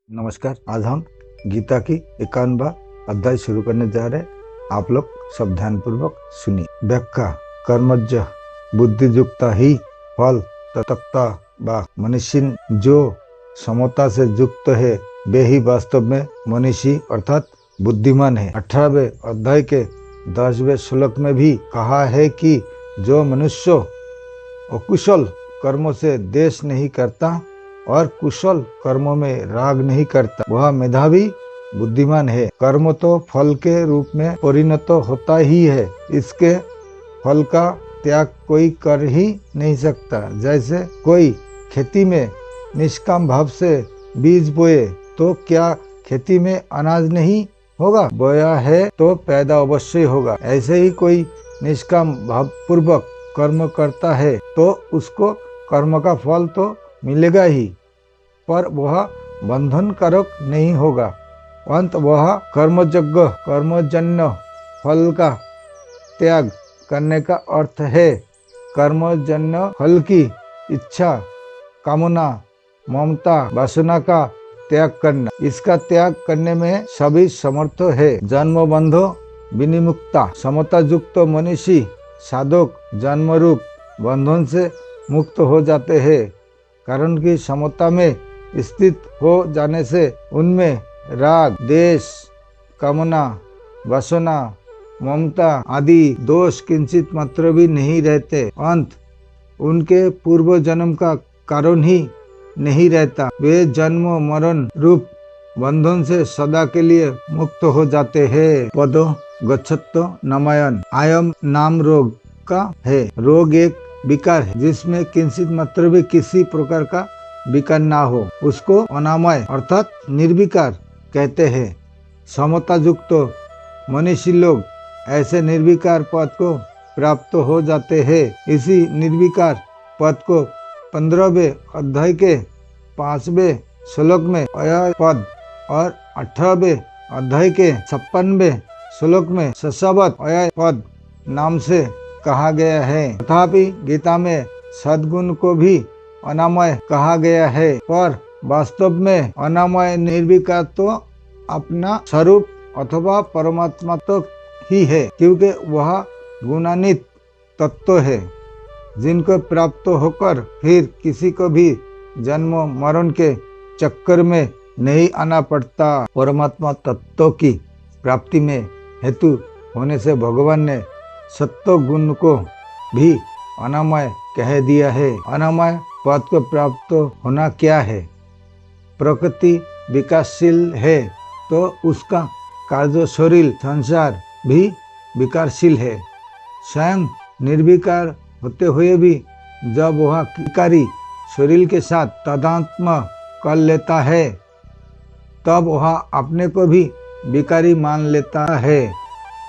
नमस्कार। आज हम गीता की 51वां अध्याय शुरू करने जा रहे हैं। आप लोग सब ध्यान पूर्वक सुनिए। व्याख्या। कर्मज बुद्धियुक्ता ही फल तत्ता व मनीषी जो समता से युक्त है वे ही वास्तव में मनीषी अर्थात बुद्धिमान है। 18वें अध्याय के 10वें श्लोक में भी कहा है कि जो मनुष्य अकुशल कर्मों से द्वेष नहीं करता और कुशल कर्मों में राग नहीं करता वह मेधावी बुद्धिमान है। कर्म तो फल के रूप में परिणत होता ही है, इसके फल का त्याग कोई कर ही नहीं सकता। जैसे कोई खेती में निष्काम भाव से बीज बोए तो क्या खेती में अनाज नहीं होगा? बोया है तो पैदा अवश्य होगा। ऐसे ही कोई निष्काम भाव पूर्वक कर्म करता है तो उसको कर्म का फल तो मिलेगा ही, पर वह बंधनकारक नहीं होगा। अंत वह कर्मजन्य फल का त्याग करने का अर्थ है कर्मजन्य फल की इच्छा, कामना, ममता, वासना का त्याग करना। इसका त्याग करने में सभी समर्थ है। जन्म बंधो विनिमुक्ता समता युक्त मनीषी साधक जन्म रूप बंधन से मुक्त हो जाते हैं, कारण कि समता में स्थित हो जाने से उनमें राग, देश, कामना, वासना, ममता आदि दोष किंचित मात्र भी नहीं रहते। अंत उनके पूर्व जन्म का कारण ही नहीं रहता। वे जन्म मरण रूप बंधन से सदा के लिए मुक्त हो जाते हैं। पदो गच्छत्तो नमयन आयम नाम रोग का है। रोग एक विकार है जिसमें किंचित मात्र भी किसी प्रकार का विकार ना हो, उसको अनामय अर्थात निर्विकार कहते हैं। समता युक्त मनीषी लोग ऐसे निर्विकार पद को प्राप्त हो जाते हैं। इसी निर्विकार पद को 15वें अध्याय के 5वें श्लोक में अय पद और 18वें अध्याय के 56वें श्लोक में शशावत अय पद नाम से कहा गया है। तथापि गीता में सद्गुण को भी अनामय कहा गया है, पर वास्तव में अनामय निर्विकार तो अपना स्वरूप अथवा परमात्मा तो ही है, क्योंकि वह गुणान्वित तत्व है जिनको प्राप्त होकर फिर किसी को भी जन्म मरण के चक्कर में नहीं आना पड़ता। परमात्मा तत्व की प्राप्ति में हेतु होने से भगवान ने सत्व गुण को भी अनामय कह दिया है। अनामय पद को प्राप्त होना क्या है? प्रकृति विकासशील है तो उसका कार्यशरीर संसार भी विकारशील है। स्वयं निर्विकार होते हुए भी जब वह विकारी शरीर के साथ तादात्म्य कर लेता है तब वह अपने को भी विकारी मान लेता है,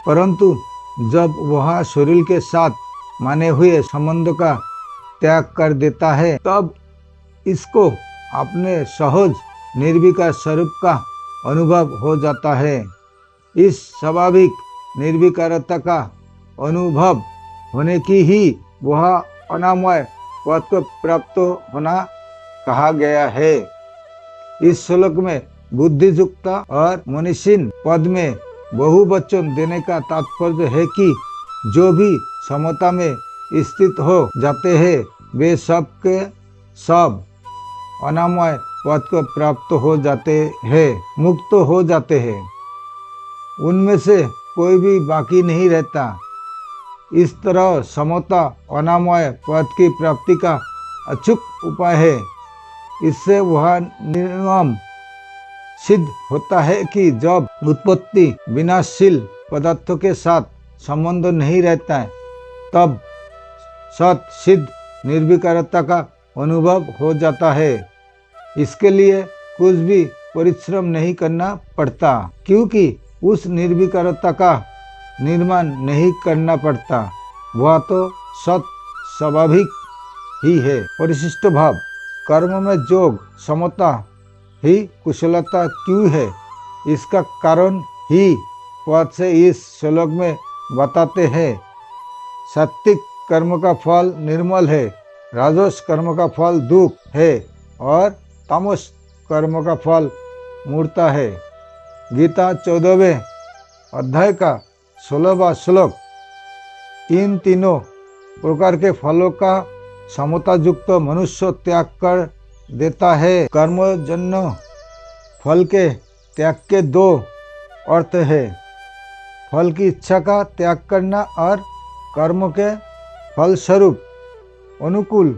परंतु जब वह शरीर के साथ माने हुए संबंध का त्याग कर देता है तब इसको अपने सहज निर्विकार स्वरूप का अनुभव हो जाता है। इस स्वाभाविक निर्विकारता का अनुभव होने की ही वह अनामय पद को प्राप्त होना कहा गया है। इस श्लोक में बुद्धियुक्त और मनीषीन पद में बहुवचन देने का तात्पर्य है कि जो भी समता में स्थित हो जाते हैं वे सब के सब अनामय पद को प्राप्त हो जाते हैं, मुक्त हो जाते हैं। उनमें से कोई भी बाकी नहीं रहता। इस तरह समता अनामय पद की प्राप्ति का अचूक उपाय है। इससे वह नियम सिद्ध होता है कि जब उत्पत्ति विनाशशील पदार्थों के साथ संबंध नहीं रहता है तब सत सिद्ध निर्विकारता का अनुभव हो जाता है। इसके लिए कुछ भी परिश्रम नहीं करना पड़ता, क्योंकि उस निर्विकारता का निर्माण नहीं करना पड़ता। वह तो सत स्वाभाविक ही है। परिशिष्ट भाव कर्म में जोग समता ही कुशलता क्यों है, इसका कारण ही पद से इस श्लोक में बताते हैं। सात्विक कर्म का फल निर्मल है, राजस कर्म का फल दुख है और तामस कर्म का फल मुड़ता है। गीता 14वें अध्याय का 16वां श्लोक इन तीनों प्रकार के फलों का समतायुक्त मनुष्य त्याग कर देता है। कर्मजन्य फल के त्याग के दो अर्थ है, फल की इच्छा का त्याग करना और कर्म के फलस्वरूप अनुकूल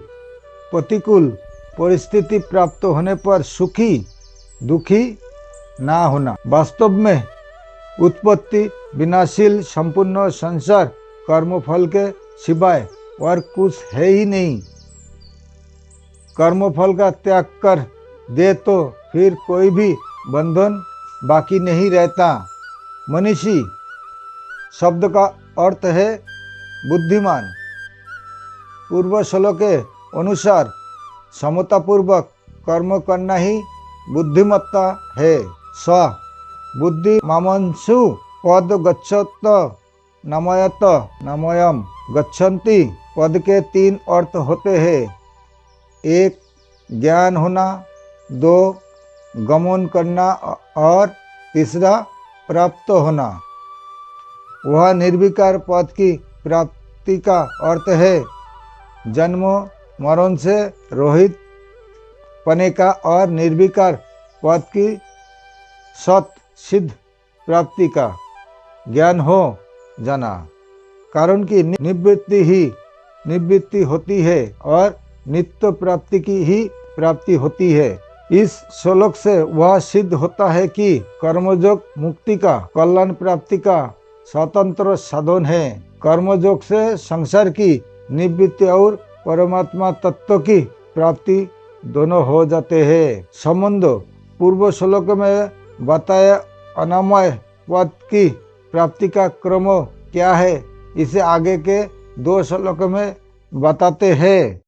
प्रतिकूल परिस्थिति प्राप्त होने पर सुखी दुखी ना होना। वास्तव में उत्पत्ति विनाशील संपूर्ण संसार कर्मफल के सिवाय और कुछ है ही नहीं। कर्मफल का त्याग कर दे तो फिर कोई भी बंधन बाकी नहीं रहता। मनीषी शब्द का अर्थ है बुद्धिमान। पूर्व श्लोक के अनुसार समतापूर्वक कर्म करना ही बुद्धिमत्ता है। स बुद्धि मामंसु पद गच्छत नमयत नमयम गच्छन्ति पद के तीन अर्थ होते हैं। एक ज्ञान होना, दो गमन करना और तीसरा प्राप्त होना। वह निर्विकार पद की प्राप्ति का अर्थ है जन्म मरण से रहित पने का और निर्विकार पद की सत सिद्ध प्राप्ति का ज्ञान हो जाना। कारण की निवृत्ति ही निवृत्ति होती है और नित्य प्राप्ति की ही प्राप्ति होती है। इस श्लोक से वह सिद्ध होता है कि कर्मयोग मुक्ति का कल्याण प्राप्ति का स्वतंत्र साधन है। कर्मयोग से संसार की निवृत्ति और परमात्मा तत्व की प्राप्ति दोनों हो जाते हैं। संबंध पूर्व श्लोक में बताया अनामय पद की प्राप्ति का क्रम क्या है, इसे आगे के दो श्लोक में बताते हैं।